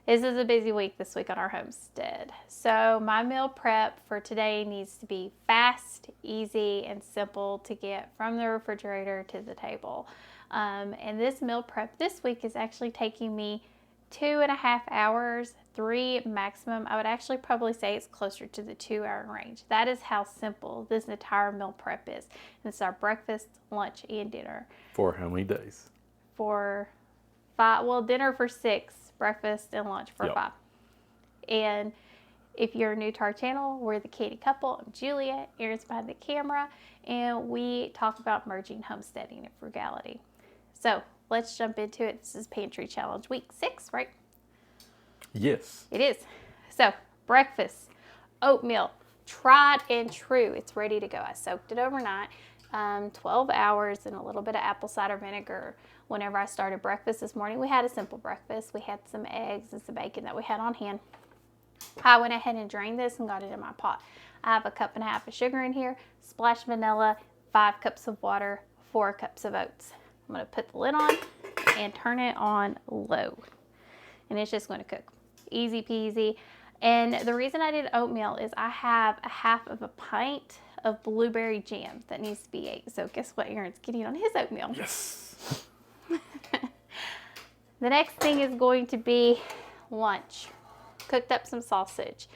This is a busy week this week on our homestead. So my meal prep for today needs to be fast, easy, and simple to get from the refrigerator to the table. And this meal prep this week is actually taking me 2.5 hours, 3 maximum. I would actually probably say it's closer to the 2-hour range. That is how simple this entire meal prep is. And it's our breakfast, lunch, and dinner. For how many days? For 5, well, dinner for 6, breakfast and lunch for 5. And if you're new to our channel, we're the Canny Couple. I'm Julia, Aaron's behind the camera, and we talk about merging homesteading and frugality. So let's jump into it. This is Pantry Challenge week 6, right? Yes. It is. So breakfast, oatmeal, tried and true. It's ready to go. I soaked it overnight, 12 hours in a little bit of apple cider vinegar. Whenever I started breakfast this morning, we had a simple breakfast. We had some eggs and some bacon that we had on hand. I went ahead and drained this and got it in my pot. I have 1.5 cups of sugar in here, splash vanilla, 5 cups of water, 4 cups of oats. I'm going to put the lid on and turn it on low. And it's just going to cook. Easy peasy. And the reason I did oatmeal is I have 1/2 pint of blueberry jam that needs to be ate. So guess what Aaron's getting on his oatmeal? Yes. The next thing is going to be lunch. Cooked up some sausage.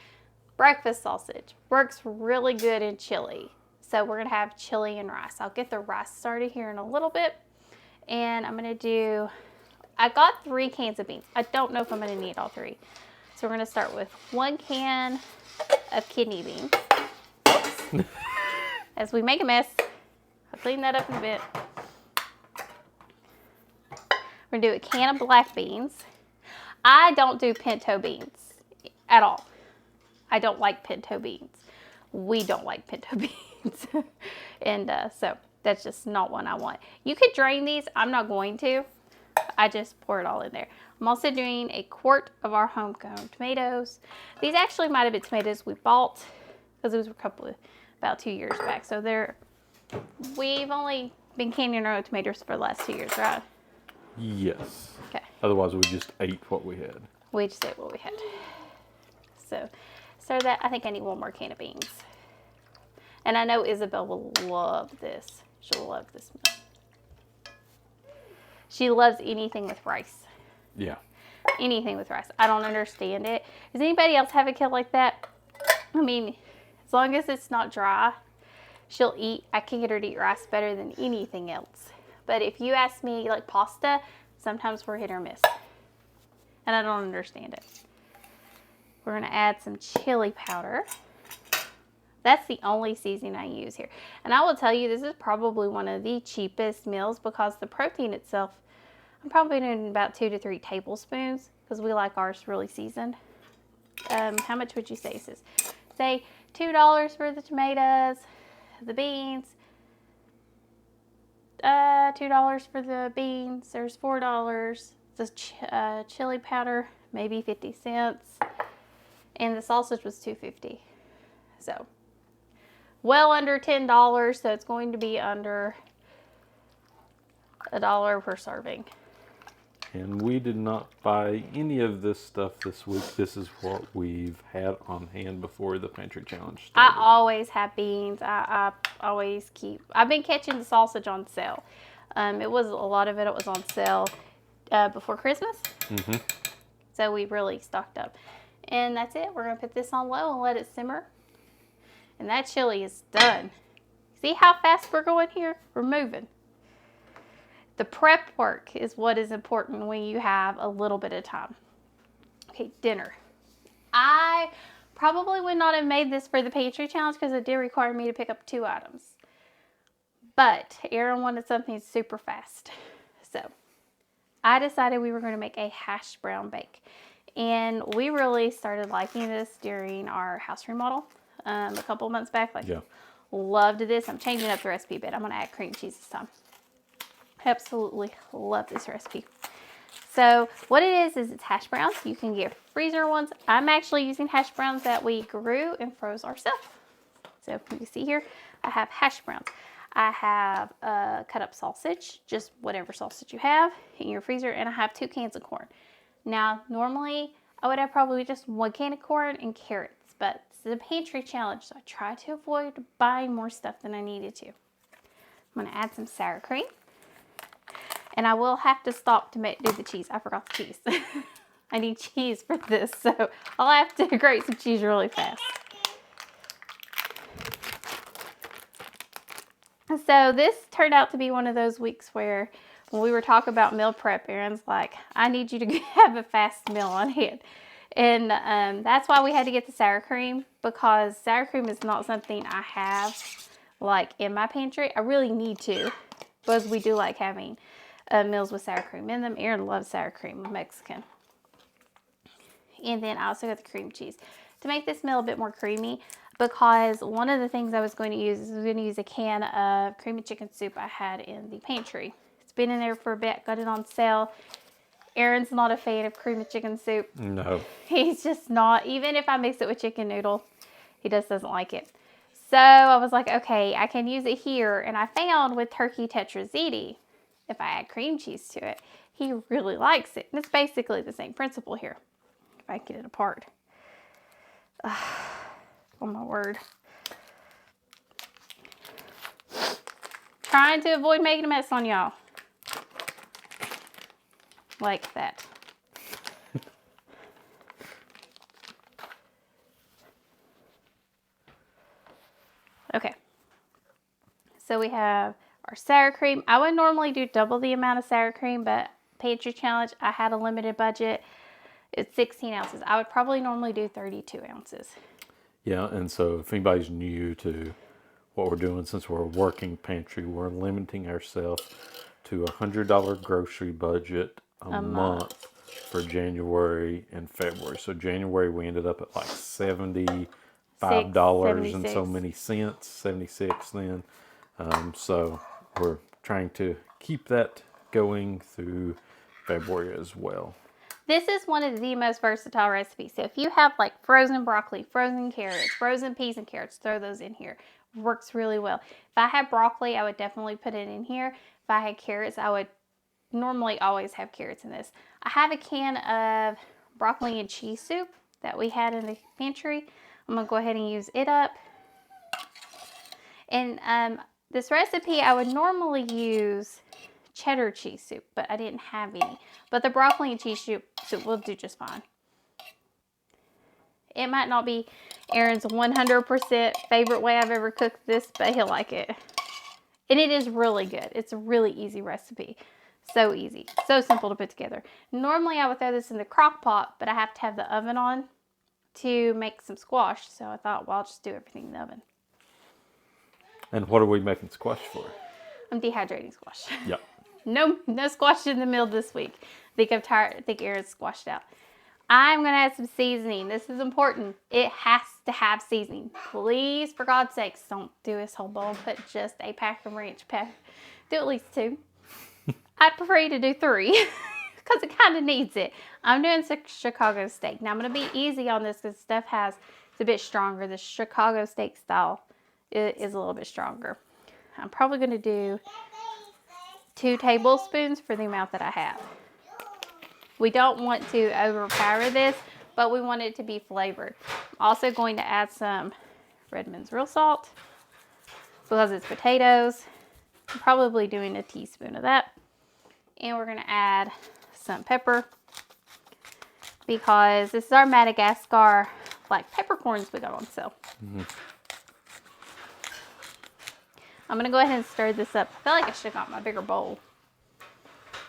Breakfast sausage. Works really good in chili. So we're going to have chili and rice. I'll get the rice started here in a little bit. And I'm going to do, I got 3 cans of beans. I don't know if I'm going to need all 3. So we're going to start with 1 can of kidney beans. Oops. As we make a mess, I'll clean that up in a bit. We're going to do a can of black beans. I don't do pinto beans at all. I don't like pinto beans. We don't like pinto beans. And so that's just not one I want. You could drain these. I'm not going to. I just pour it all in there. I'm also doing 1 quart of our homegrown tomatoes. These actually might have been tomatoes we bought because those were about 2 years back. So we've only been canning our own tomatoes for the last 2 years, right? Yes. Okay. Otherwise, we just ate what we had. We just ate what we had. So that, I think I need 1 more can of beans. And I know Isabel will love this. She'll love this meal. She loves anything with rice. Yeah. Anything with rice. I don't understand it. Does anybody else have a kid like that? I mean, as long as it's not dry, she'll eat. I can get her to eat rice better than anything else. But if you ask me, like pasta, sometimes we're hit or miss. And I don't understand it. We're going to add some chili powder. That's the only seasoning I use here. And I will tell you, this is probably one of the cheapest meals because the protein itself, I'm probably doing about 2 to 3 tablespoons because we like ours really seasoned. How much would you say this is? Say $2 for the tomatoes, the beans. $2 for the beans. There's $4. The chili powder, maybe 50 cents. And the sausage was $2.50. So well under $10, so it's going to be under $1 per serving. And we did not buy any of this stuff this week. This is what we've had on hand before the Pantry Challenge started. I always have beans. I always keep. I've been catching the sausage on sale. It was a lot of it was on sale before Christmas. Mm-hmm. So we really stocked up. And that's it. We're going to put this on low and let it simmer. And that chili is done. See how fast we're going here? We're moving. The prep work is what is important when you have a little bit of time. Okay, dinner. I probably would not have made this for the Pantry Challenge because it did require me to pick up 2 items. But Aaron wanted something super fast. So I decided we were going to make a hash brown bake. And we really started liking this during our house remodel a couple months back. Loved this. I'm changing up the recipe a bit. I'm going to add cream cheese this time. Absolutely love this recipe. So what it is it's hash browns. You can get freezer ones. I'm actually using hash browns that we grew and froze ourselves. So you can see here, I have hash browns. I have cut up sausage, just whatever sausage you have in your freezer, and I have 2 cans of corn. Now, normally I would have probably just 1 can of corn and carrots. But it's a pantry challenge, so I try to avoid buying more stuff than I needed to. I'm going to add some sour cream. And I will have to stop to do the cheese. I forgot the cheese. I need cheese for this, so I'll have to grate some cheese really fast. So this turned out to be one of those weeks where when we were talking about meal prep, Aaron's like, I need you to have a fast meal on hand. And that's why we had to get the sour cream, because sour cream is not something I have like in my pantry. I really need to, because we do like having meals with sour cream in them. Aaron loves sour cream, Mexican. And then I also got the cream cheese to make this meal a bit more creamy, because one of the things I was going to use is I was going to use a can of creamy chicken soup I had in the pantry. It's been in there for a bit, got it on sale. Aaron's not a fan of creamy chicken soup. No. He's just not. Even if I mix it with chicken noodle, he just doesn't like it. So I was like, okay, I can use it here. And I found with turkey tetrazzini, if I add cream cheese to it, he really likes it. And it's basically the same principle here. If I get it apart. Oh my word. Trying to avoid making a mess on y'all. Like that. Okay. So we have our sour cream. I would normally do double the amount of sour cream, but pantry challenge, I had a limited budget. It's 16 ounces. I would probably normally do 32 ounces. Yeah, and so if anybody's new to what we're doing, since we're a working pantry, we're limiting ourselves to $100 grocery budget a month for January and February. So January we ended up at like $75 and so many cents, 76 then. So we're trying to keep that going through February as well. This is one of the most versatile recipes. So if you have like frozen broccoli, frozen carrots, frozen peas and carrots, throw those in here. Works really well. If I had broccoli, I would definitely put it in here. If I had carrots, I would normally always have carrots in this. I have a can of broccoli and cheese soup that we had in the pantry. I'm going to go ahead and use it up. And this recipe, I would normally use cheddar cheese soup, but I didn't have any. But the broccoli and cheese soup will do just fine. It might not be Aaron's 100% favorite way I've ever cooked this, but he'll like it. And it is really good. It's a really easy recipe. So easy. So simple to put together. Normally I would throw this in the crock pot, but I have to have the oven on to make some squash. So I thought, well, I'll just do everything in the oven. And what are we making squash for? I'm dehydrating squash. Yep. No squash in the meal this week. I think Aaron's squashed out. I'm going to add some seasoning. This is important. It has to have seasoning. Please, for God's sakes, don't do this whole bowl and put just a pack of ranch. Do at least 2. I'd prefer you to do 3 because it kind of needs it. I'm doing Chicago steak. Now, I'm going to be easy on this because stuff it's a bit stronger. The Chicago steak style is a little bit stronger. I'm probably going to do 2 tablespoons for the amount that I have. We don't want to overpower this, but we want it to be flavored. I'm also going to add some Redmond's real salt because it's potatoes. I'm probably doing a teaspoon of that. And we're going to add some pepper because this is our Madagascar black peppercorns we got on sale. Mm-hmm. I'm going to go ahead and stir this up. I feel like I should have got my bigger bowl.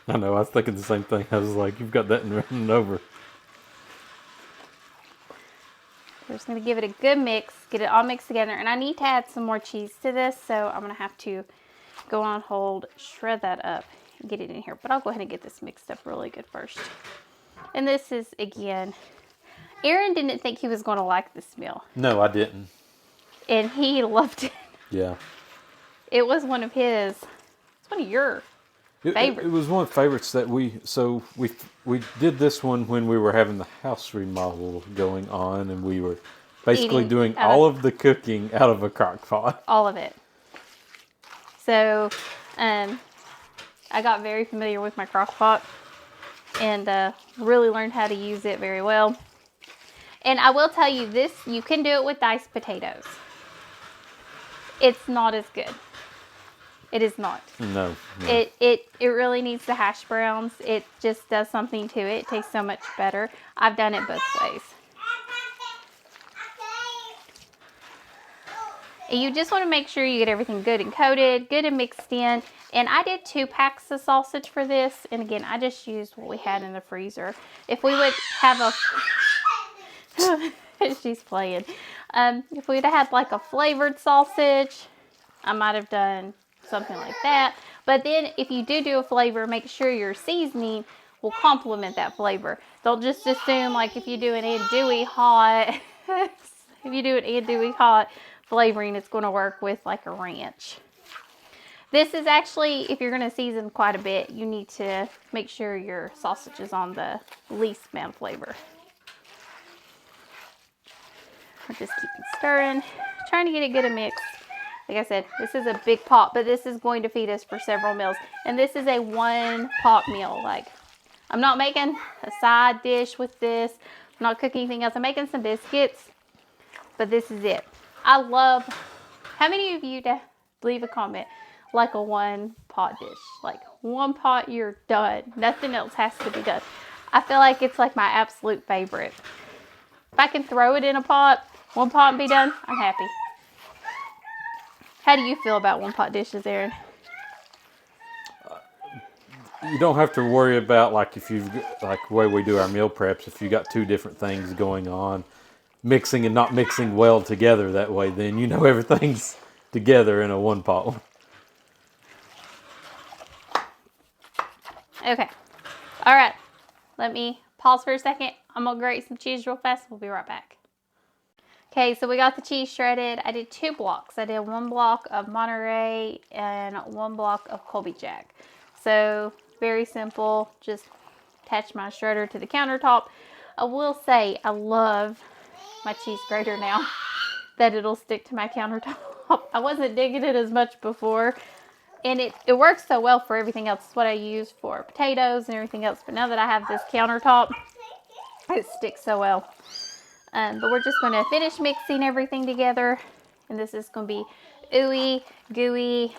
I know, I was thinking the same thing. I was like, you've got that running over. We're just going to give it a good mix, get it all mixed together. And I need to add some more cheese to this, so I'm going to have to go on hold, shred that up, and get it in here. But I'll go ahead and get this mixed up really good first. And this is, again, Aaron didn't think he was going to like this meal. No, I didn't. And he loved it. Yeah. It was one of his, it's one of your favorites. It was one of the favorites that we did this one when we were having the house remodel going on, and we were basically doing all of the cooking out of a crock pot. All of it. So, I got very familiar with my crock pot. and really learned how to use it very well. And I will tell you this, you can do it with diced potatoes. It's not as good. It is not. No. It really needs the hash browns. It just does something to it. It tastes so much better. I've done it both ways. And you just want to make sure you get everything good and coated, good and mixed in. And I did 2 packs of sausage for this. And again, I just used what we had in the freezer. If we would have she's playing. If we'd have had like a flavored sausage, I might have done something like that. But then if you do a flavor, make sure your seasoning will complement that flavor. Don't just assume like if you do an andouille hot, flavoring, it's going to work with like a ranch. This is actually, if you're going to season quite a bit, you need to make sure your sausage is on the least amount of flavor. We're just keeping stirring, trying to get it good and mixed. Like I said, this is a big pot, but this is going to feed us for several meals. And this is a 1-pot meal. Like, I'm not making a side dish with this. I'm not cooking anything else. I'm making some biscuits, but this is it. I love, how many of you leave a comment like a 1-pot dish? Like 1 pot, you're done. Nothing else has to be done. I feel like it's like my absolute favorite. If I can throw it in a pot, 1 pot and be done, I'm happy. How do you feel about 1-pot dishes, Aaron? You don't have to worry about like if you've like the way we do our meal preps. If you got 2 different things going on, mixing and not mixing well together that way, then you know everything's together in a 1-pot. Okay. All right. Let me pause for a second. I'm going to grate some cheese real fast. We'll be right back. Okay, so we got the cheese shredded. I did 2 blocks. I did 1 block of Monterey and 1 block of Colby Jack. So very simple. Just attach my shredder to the countertop. I will say I love my cheese grater now that it'll stick to my countertop. I wasn't digging it as much before. And it works so well for everything else. It's what I use for potatoes and everything else. But now that I have this countertop, it sticks so well. But we're just going to finish mixing everything together. And this is going to be ooey, gooey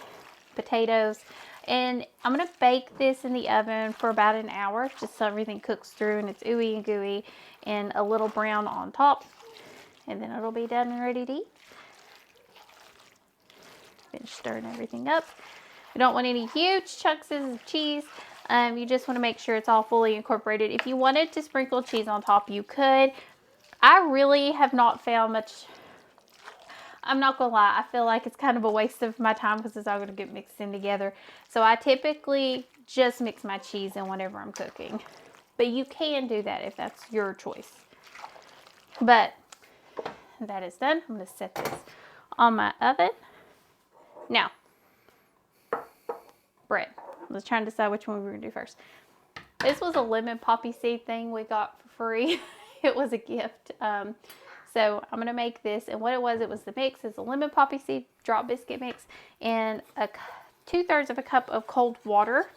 potatoes. And I'm going to bake this in the oven for about an hour, just so everything cooks through and it's ooey and gooey and a little brown on top. And then it'll be done and ready to eat. Finish stirring everything up. You don't want any huge chunks of cheese. You just want to make sure it's all fully incorporated. If you wanted to sprinkle cheese on top, you could. I really have not found much. I'm not gonna lie, I feel like it's kind of a waste of my time because it's all gonna get mixed in together. So I typically just mix my cheese in whenever I'm cooking. But you can do that if that's your choice. But that is done. I'm gonna set this on my oven. Now, bread. I was trying to decide which one we were gonna do first. This was a lemon poppy seed thing we got for free. It was a gift. So I'm going to make this. And what it was the mix. It's a lemon poppy seed drop biscuit mix and 2/3 of a cup of cold water.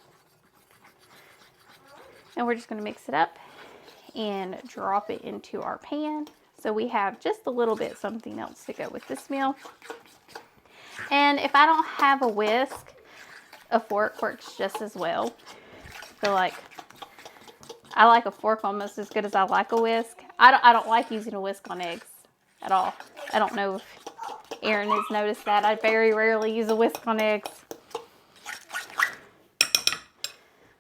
And we're just going to mix it up and drop it into our pan. So we have just a little bit something else to go with this meal. And if I don't have a whisk, a fork works just as well. I feel like I like a fork almost as good as I like a whisk. I don't like using a whisk on eggs at all. I don't know if Aaron has noticed that. I very rarely use a whisk on eggs.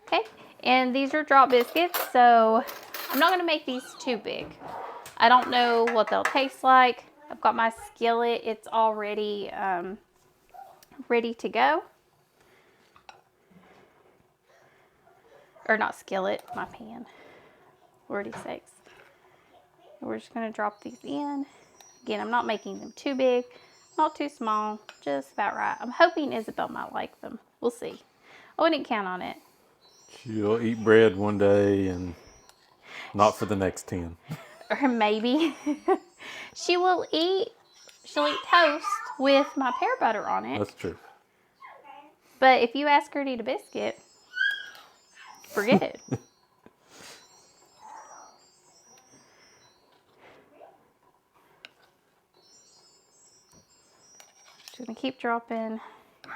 Okay, and these are drop biscuits, so I'm not going to make these too big. I don't know what they'll taste like. I've got my skillet. It's already ready to go. Or not skillet, my pan. Lordy sakes. We're just going to drop these in. Again, I'm not making them too big, not too small, just about right. I'm hoping Isabel might like them. We'll see. I wouldn't count on it. She'll eat bread one day and not for the next 10. Or maybe. She'll eat toast with my pear butter on it. That's true. But if you ask her to eat a biscuit, forget it. Just gonna keep dropping,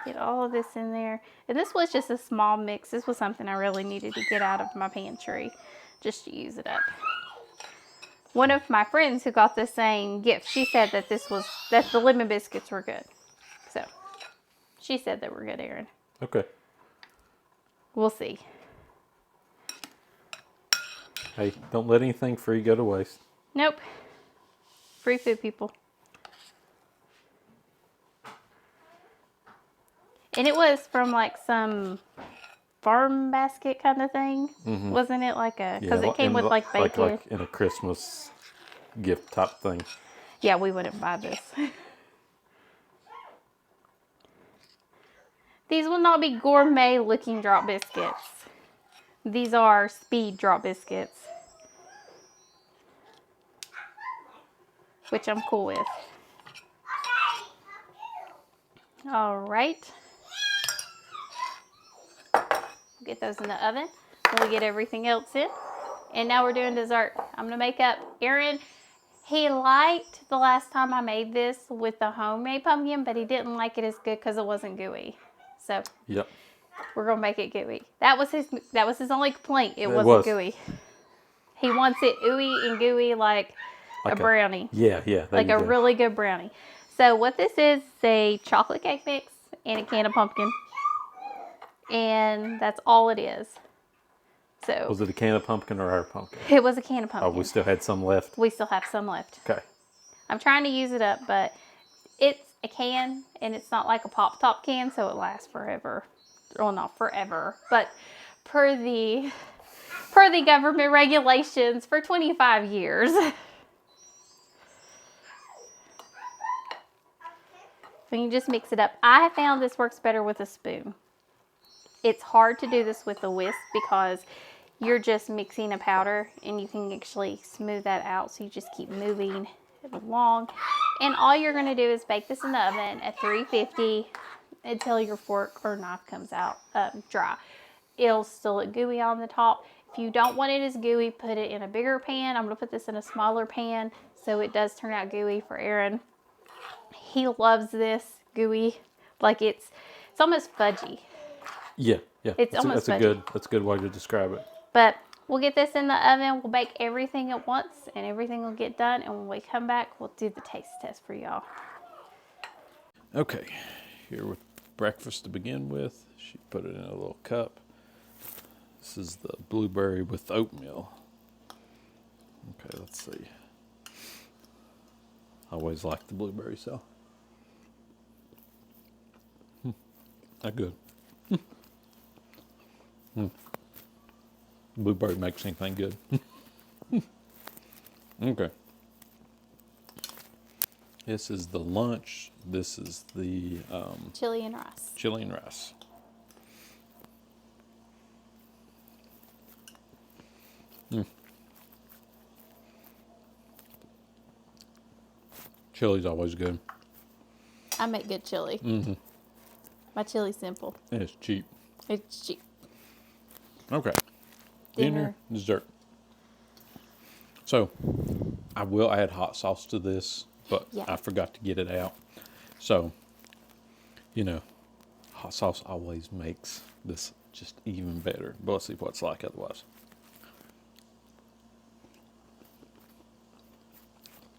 get all of this in there. And this was just a small mix. This was something I really needed to get out of my pantry just to use it up. One of my friends who got the same gift, she said that that the lemon biscuits were good. So she said they were good, Aaron. Okay. We'll see. Hey, don't let anything free go to waste. Nope. Free food, people. And it was from like some farm basket kind of thing, wasn't it? Like because it came with like bacon. Like in a Christmas gift type thing. Yeah, we wouldn't buy this. These will not be gourmet looking drop biscuits. These are speed drop biscuits, which I'm cool with. All right. Get those in the oven. We'll get everything else in. And now we're doing dessert. I'm gonna make up Aaron. He liked the last time I made this with the homemade pumpkin, but he didn't like it as good because it wasn't gooey. So yep, we're gonna make it gooey. That was his only complaint. It wasn't gooey. He wants it ooey and gooey like a brownie. Yeah. Like a really good brownie. So what this is a chocolate cake mix and a can of pumpkin. And that's all it is. So was it a can of pumpkin or our pumpkin? It was a can of pumpkin. Oh, we still had some left? We still have some left. Okay. I'm trying to use it up, but it's a can and it's not like a pop top can, so it lasts forever. Well, not forever, but per the government regulations for 25 years. So you just mix it up. I have found this works better with a spoon. It's hard to do this with a whisk because you're just mixing a powder and you can actually smooth that out. So you just keep moving it along. And all you're going to do is bake this in the oven at 350 until your fork or knife comes out dry. It'll still look gooey on the top. If you don't want it as gooey, put it in a bigger pan. I'm going to put this in a smaller pan so it does turn out gooey for Aaron. He loves this gooey. Like it's almost fudgy. Yeah. It's almost fudgy. That's a good way to describe it. But we'll get this in the oven. We'll bake everything at once and everything will get done. And when we come back, we'll do the taste test for y'all. Okay, here with breakfast to begin with. She put it in a little cup. This is the blueberry with oatmeal. Okay, let's see. I always like the blueberry, so. Not good. Blueberry makes anything good. Okay. This is the lunch. This is the chili and rice. Chili and rice. Chili's always good. I make good chili. My chili's simple. And it's cheap. It's cheap. Okay. Dinner, dessert. So, I will add hot sauce to this, but I forgot to get it out. So, you know, hot sauce always makes this just even better. But let's see what it's like otherwise.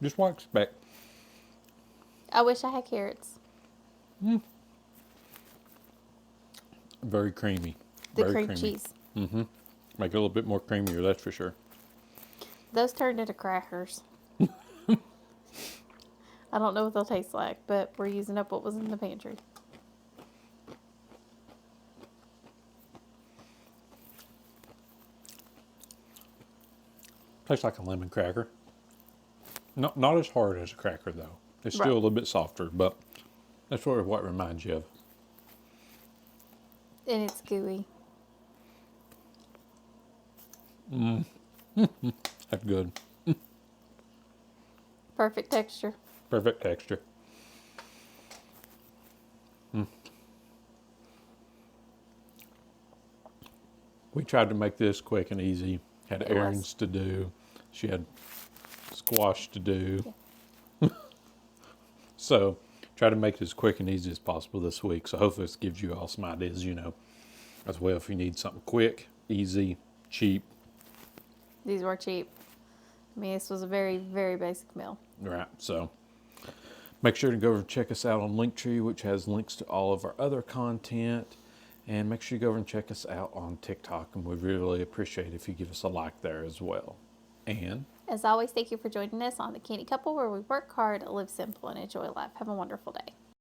Just what I expect. I wish I had carrots. Very creamy. The Very cream creamy. cheese. Make it a little bit more creamier, that's for sure. Those turned into crackers. I don't know what they'll taste like, but we're using up what was in the pantry. Tastes like a lemon cracker. Not as hard as a cracker, though. It's still a little bit softer, but that's sort of what it reminds you of. And it's gooey. That's good. Perfect texture. Perfect texture. We tried to make this quick and easy. Had errands to do. She had squash to do. Yeah. So try to make it as quick and easy as possible this week. So hopefully this gives you all some ideas, as well if you need something quick, easy, cheap. These were cheap. I mean, this was a very, very basic meal. Right. So make sure to go over and check us out on Linktree, which has links to all of our other content. And make sure you go over and check us out on TikTok. And we really appreciate it if you give us a like there as well. And as always, thank you for joining us on the Canny Couple, where we work hard, live simple, and enjoy life. Have a wonderful day.